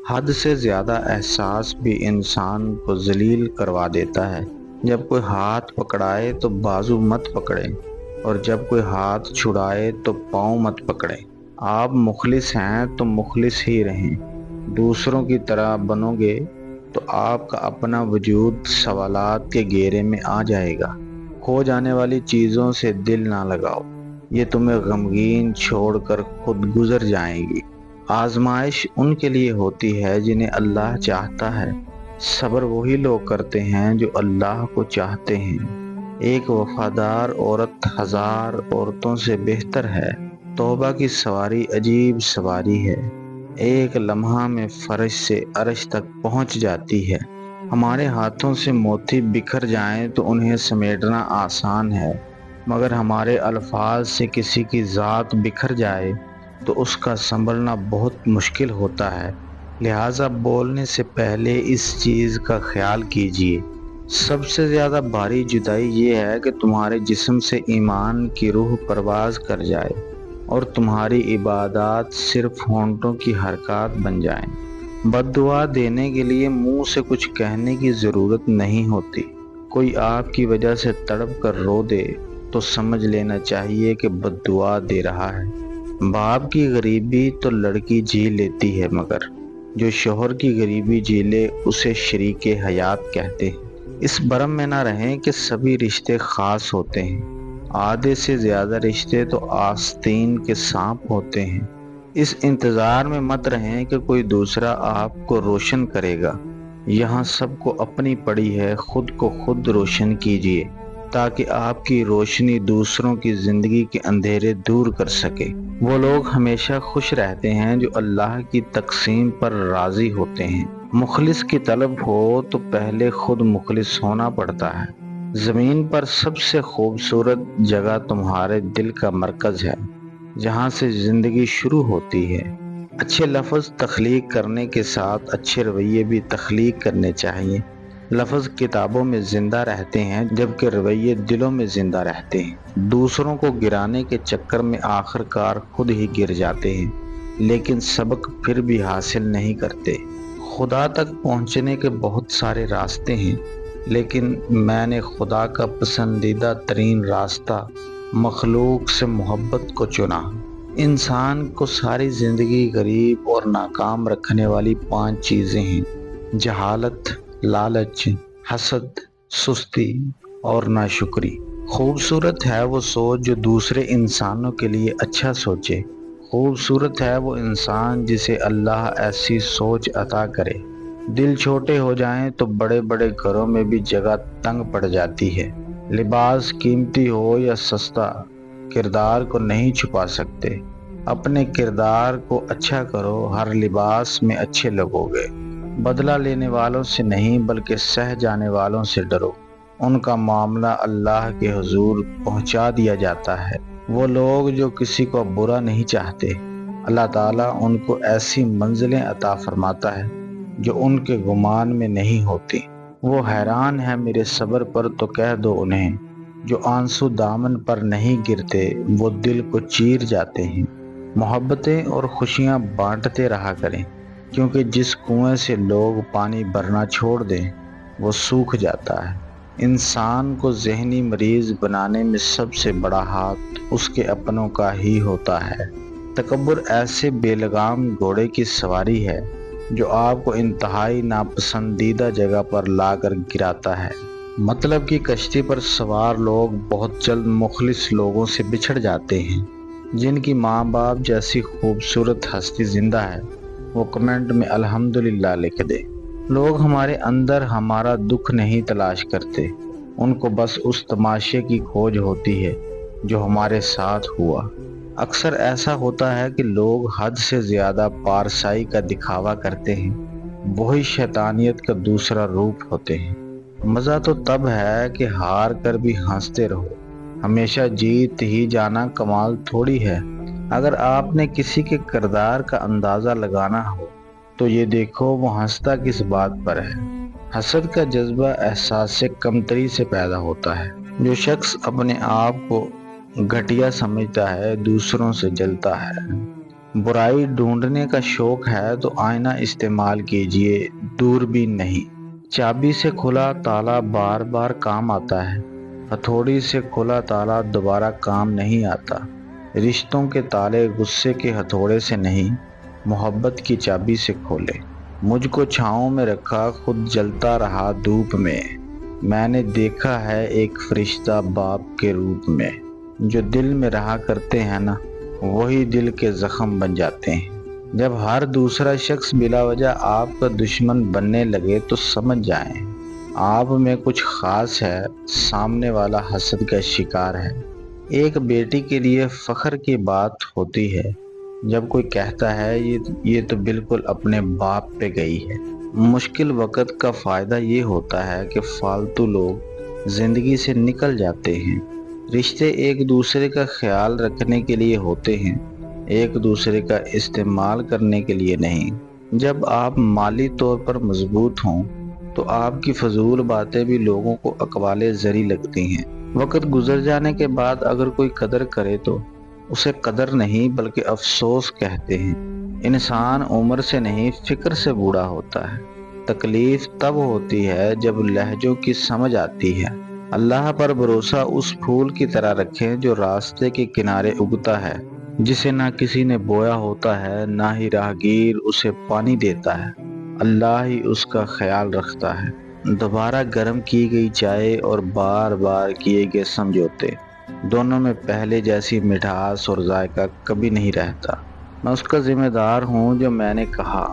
حد سے زیادہ احساس بھی انسان کو ذلیل کروا دیتا ہے۔ جب کوئی ہاتھ پکڑائے تو بازو مت پکڑے، اور جب کوئی ہاتھ چھڑائے تو پاؤں مت پکڑے۔ آپ مخلص ہیں تو مخلص ہی رہیں۔ دوسروں کی طرح بنو گے تو آپ کا اپنا وجود سوالات کے گھیرے میں آ جائے گا۔ کھو جانے والی چیزوں سے دل نہ لگاؤ، یہ تمہیں غمگین چھوڑ کر خود گزر جائیں گی۔ آزمائش ان کے لیے ہوتی ہے جنہیں اللہ چاہتا ہے۔ صبر وہی لوگ کرتے ہیں جو اللہ کو چاہتے ہیں۔ ایک وفادار عورت 1000 عورتوں سے بہتر ہے۔ توبہ کی سواری عجیب سواری ہے، ایک لمحہ میں فرش سے عرش تک پہنچ جاتی ہے۔ ہمارے ہاتھوں سے موتی بکھر جائیں تو انہیں سمیٹنا آسان ہے، مگر ہمارے الفاظ سے کسی کی ذات بکھر جائے تو اس کا سنبھلنا بہت مشکل ہوتا ہے۔ لہٰذا بولنے سے پہلے اس چیز کا خیال کیجیے۔ سب سے زیادہ بھاری جدائی یہ ہے کہ تمہارے جسم سے ایمان کی روح پرواز کر جائے اور تمہاری عبادات صرف ہونٹوں کی حرکات بن جائیں۔ بد دعا دینے کے لیے منہ سے کچھ کہنے کی ضرورت نہیں ہوتی۔ کوئی آپ کی وجہ سے تڑپ کر رو دے تو سمجھ لینا چاہیے کہ بد دعا دے رہا ہے۔ باپ کی غریبی تو لڑکی جی لیتی ہے، مگر جو شوہر کی غریبی جی لے اسے شریک حیات کہتے ہیں۔ اس برم میں نہ رہیں کہ سبھی رشتے خاص ہوتے ہیں۔ آدھے سے زیادہ رشتے تو آستین کے سانپ ہوتے ہیں۔ اس انتظار میں مت رہیں کہ کوئی دوسرا آپ کو روشن کرے گا۔ یہاں سب کو اپنی پڑی ہے، خود کو خود روشن کیجیے تاکہ آپ کی روشنی دوسروں کی زندگی کے اندھیرے دور کر سکے۔ وہ لوگ ہمیشہ خوش رہتے ہیں جو اللہ کی تقسیم پر راضی ہوتے ہیں۔ مخلص کی طلب ہو تو پہلے خود مخلص ہونا پڑتا ہے۔ زمین پر سب سے خوبصورت جگہ تمہارے دل کا مرکز ہے، جہاں سے زندگی شروع ہوتی ہے۔ اچھے لفظ تخلیق کرنے کے ساتھ اچھے رویے بھی تخلیق کرنے چاہیے۔ لفظ کتابوں میں زندہ رہتے ہیں جبکہ رویے دلوں میں زندہ رہتے ہیں۔ دوسروں کو گرانے کے چکر میں آخر کار خود ہی گر جاتے ہیں، لیکن سبق پھر بھی حاصل نہیں کرتے۔ خدا تک پہنچنے کے بہت سارے راستے ہیں، لیکن میں نے خدا کا پسندیدہ ترین راستہ مخلوق سے محبت کو چنا۔ انسان کو ساری زندگی غریب اور ناکام رکھنے والی 5 چیزیں ہیں: جہالت، لالچ، حسد، سستی اور ناشکری۔ خوبصورت ہے وہ سوچ جو دوسرے انسانوں کے لیے اچھا سوچے۔ خوبصورت ہے وہ انسان جسے اللہ ایسی سوچ عطا کرے۔ دل چھوٹے ہو جائیں تو بڑے بڑے گھروں میں بھی جگہ تنگ پڑ جاتی ہے۔ لباس قیمتی ہو یا سستا، کردار کو نہیں چھپا سکتے۔ اپنے کردار کو اچھا کرو، ہر لباس میں اچھے لگو گے۔ بدلہ لینے والوں سے نہیں بلکہ سہ جانے والوں سے ڈرو، ان کا معاملہ اللہ کے حضور پہنچا دیا جاتا ہے۔ وہ لوگ جو کسی کو برا نہیں چاہتے، اللہ تعالیٰ ان کو ایسی منزلیں عطا فرماتا ہے جو ان کے گمان میں نہیں ہوتی۔ وہ حیران ہے میرے صبر پر تو کہہ دو انہیں، جو آنسو دامن پر نہیں گرتے وہ دل کو چیر جاتے ہیں۔ محبتیں اور خوشیاں بانٹتے رہا کریں، کیونکہ جس کنویں سے لوگ پانی بھرنا چھوڑ دیں وہ سوکھ جاتا ہے۔ انسان کو ذہنی مریض بنانے میں سب سے بڑا ہاتھ اس کے اپنوں کا ہی ہوتا ہے۔ تکبر ایسے بے لگام گھوڑے کی سواری ہے جو آپ کو انتہائی ناپسندیدہ جگہ پر لا کر گراتا ہے۔ مطلب کی کشتی پر سوار لوگ بہت جلد مخلص لوگوں سے بچھڑ جاتے ہیں۔ جن کی ماں باپ جیسی خوبصورت ہستی زندہ ہے وہ کمنٹ میں الحمدللہ لکھ دے۔ لوگ ہمارے اندر ہمارا دکھ نہیں تلاش کرتے، ان کو بس اس تماشے کی کھوج ہوتی ہے جو ہمارے ساتھ ہوا۔ اکثر ایسا ہوتا ہے کہ لوگ حد سے زیادہ پارسائی کا دکھاوا کرتے ہیں، وہی شیطانیت کا دوسرا روپ ہوتے ہیں۔ مزہ تو تب ہے کہ ہار کر بھی ہنستے رہو، ہمیشہ جیت ہی جانا کمال تھوڑی ہے۔ اگر آپ نے کسی کے کردار کا اندازہ لگانا ہو تو یہ دیکھو وہ ہنستا کس بات پر ہے۔ حسد کا جذبہ احساس کمتری سے پیدا ہوتا ہے۔ جو شخص اپنے آپ کو گھٹیا سمجھتا ہے دوسروں سے جلتا ہے۔ برائی ڈھونڈنے کا شوق ہے تو آئینہ استعمال کیجیے، دوربین نہیں۔ چابی سے کھلا تالا بار بار کام آتا ہے، ہتھوڑی سے کھلا تالا دوبارہ کام نہیں آتا۔ رشتوں کے تالے غصے کے ہتھوڑے سے نہیں، محبت کی چابی سے کھولے۔ مجھ کو چھاؤں میں رکھا، خود جلتا رہا دھوپ میں۔ میں نے دیکھا ہے ایک فرشتہ باپ کے روپ میں۔ جو دل میں رہا کرتے ہیں نا، وہی دل کے زخم بن جاتے ہیں۔ جب ہر دوسرا شخص بلا وجہ آپ کا دشمن بننے لگے تو سمجھ جائیں آپ میں کچھ خاص ہے، سامنے والا حسد کا شکار ہے۔ ایک بیٹی کے لیے فخر کی بات ہوتی ہے جب کوئی کہتا ہے یہ تو بالکل اپنے باپ پہ گئی ہے۔ مشکل وقت کا فائدہ یہ ہوتا ہے کہ فالتو لوگ زندگی سے نکل جاتے ہیں۔ رشتے ایک دوسرے کا خیال رکھنے کے لیے ہوتے ہیں، ایک دوسرے کا استعمال کرنے کے لیے نہیں۔ جب آپ مالی طور پر مضبوط ہوں تو آپ کی فضول باتیں بھی لوگوں کو اقوال زری لگتی ہیں۔ وقت گزر جانے کے بعد اگر کوئی قدر کرے تو اسے قدر نہیں بلکہ افسوس کہتے ہیں۔ انسان عمر سے نہیں، فکر سے بوڑھا ہوتا ہے۔ تکلیف تب ہوتی ہے جب لہجوں کی سمجھ آتی ہے۔ اللہ پر بھروسہ اس پھول کی طرح رکھیں جو راستے کے کنارے اگتا ہے، جسے نہ کسی نے بویا ہوتا ہے، نہ ہی راہگیر اسے پانی دیتا ہے، اللہ ہی اس کا خیال رکھتا ہے۔ دوبارہ گرم کی گئی چائے اور بار بار کیے گئے سمجھوتے، دونوں میں پہلے جیسی مٹھاس اور ذائقہ کبھی نہیں رہتا۔ میں اس کا ذمہ دار ہوں جو میں نے کہا،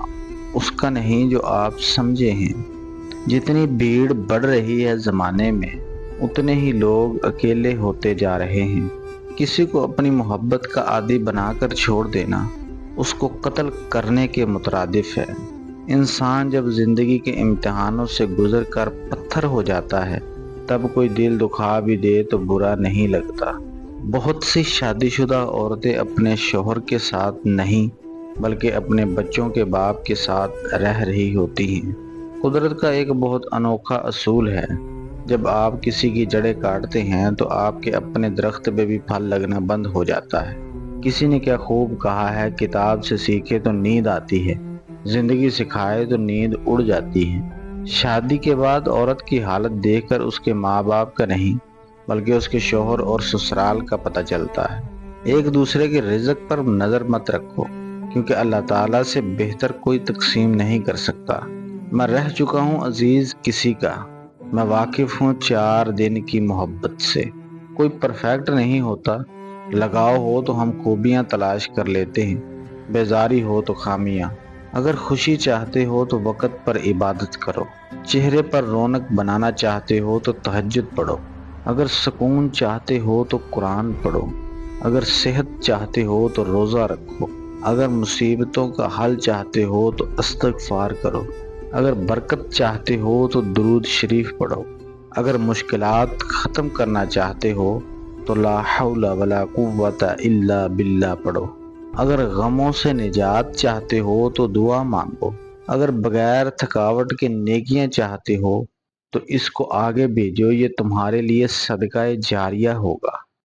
اس کا نہیں جو آپ سمجھے ہیں۔ جتنی بھیڑ بڑھ رہی ہے زمانے میں، اتنے ہی لوگ اکیلے ہوتے جا رہے ہیں۔ کسی کو اپنی محبت کا عادی بنا کر چھوڑ دینا اس کو قتل کرنے کے مترادف ہے۔ انسان جب زندگی کے امتحانوں سے گزر کر پتھر ہو جاتا ہے تب کوئی دل دکھا بھی دے تو برا نہیں لگتا۔ بہت سی شادی شدہ عورتیں اپنے شوہر کے ساتھ نہیں بلکہ اپنے بچوں کے باپ کے ساتھ رہ رہی ہوتی ہیں۔ قدرت کا ایک بہت انوکھا اصول ہے، جب آپ کسی کی جڑیں کاٹتے ہیں تو آپ کے اپنے درخت پہ بھی پھل لگنا بند ہو جاتا ہے۔ کسی نے کیا خوب کہا ہے، کتاب سے سیکھے تو نیند آتی ہے، زندگی سکھائے تو نیند اڑ جاتی ہے۔ شادی کے بعد عورت کی حالت دیکھ کر اس کے ماں باپ کا نہیں بلکہ اس کے شوہر اور سسرال کا پتہ چلتا ہے۔ ایک دوسرے کے رزق پر نظر مت رکھو، کیونکہ اللہ تعالیٰ سے بہتر کوئی تقسیم نہیں کر سکتا۔ میں رہ چکا ہوں عزیز کسی کا، میں واقف ہوں 4 دن کی محبت سے۔ کوئی پرفیکٹ نہیں ہوتا، لگاؤ ہو تو ہم خوبیاں تلاش کر لیتے ہیں، بیزاری ہو تو خامیاں۔ اگر خوشی چاہتے ہو تو وقت پر عبادت کرو، چہرے پر رونق بنانا چاہتے ہو تو تہجد پڑھو، اگر سکون چاہتے ہو تو قرآن پڑھو، اگر صحت چاہتے ہو تو روزہ رکھو، اگر مصیبتوں کا حل چاہتے ہو تو استغفار کرو، اگر برکت چاہتے ہو تو درود شریف پڑھو، اگر مشکلات ختم کرنا چاہتے ہو تو لا حول ولا قوت الا باللہ پڑھو، اگر غموں سے نجات چاہتے ہو تو دعا مانگو، اگر بغیر تھکاوٹ کے نیکیاں چاہتے ہو تو اس کو آگے بھیجو، یہ تمہارے لیے صدقہ جاریہ ہوگا۔